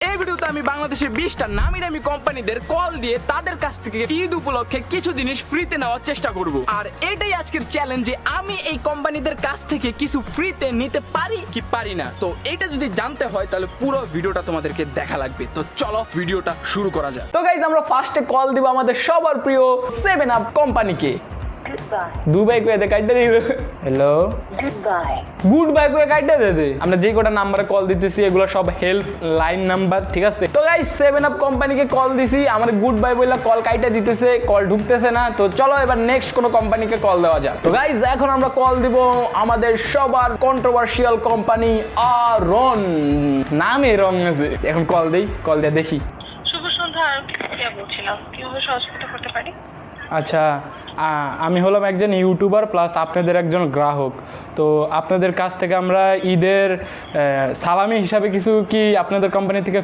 এই ভিডিওতে আমি বাংলাদেশের 20টা নামি দামি কোম্পানিদের কল দিয়ে তাদের কাছ থেকে ঈদ উপলক্ষে কিছু জিনিস ফ্রিতে নেওয়ার চেষ্টা করব। আর এটাই আজকের চ্যালেঞ্জ যে আমি এই কোম্পানিদের কাছ থেকে কিছু ফ্রিতে নিতে পারি কি পারি না। তো এটা যদি জানতে হয় তাহলে পুরো ভিডিওটা তোমাদেরকে দেখা লাগবে। তো চলো ভিডিওটা শুরু করা যাক। তো গাইজ আমরা ফার্স্টে কল দিব আমাদের সবার প্রিয় 7up কোম্পানিকে। দুবাই কয়ে দে কাটতে দিবে। হ্যালো গুড বাই কয়ে কাটতে দে। আমরা যে কটা নাম্বারে কল দিতেছি এগুলো সব হেল্প লাইন নাম্বার, ঠিক আছে? তো গাইস 7up কোম্পানিকে কল দিছি, আমার গুড বাই বইলা কল কাইটা দিতেছে, কল ঢুকতেছে না। তো চলো এবার নেক্সট কোন কোম্পানিকে কল দেওয়া যাক। তো গাইস এখন আমরা কল দিব আমাদের সবার কন্ট্রোভার্সিয়াল কোম্পানি আরন। নামে রং আছে। এখন কল দেই, কল দিয়ে দেখি। শুভ সন্ধ্যা। কে বলছিলাম, কিভাবে সহযোগিতা করতে পারি? আচ্ছা, আমি হলাম একজন ইউটিউবার প্লাস আপনাদের একজন গ্রাহক। তো আপনাদের কাছ থেকে আমরা ঈদের সালামি হিসাবে কিছু কি আপনাদের কোম্পানি থেকে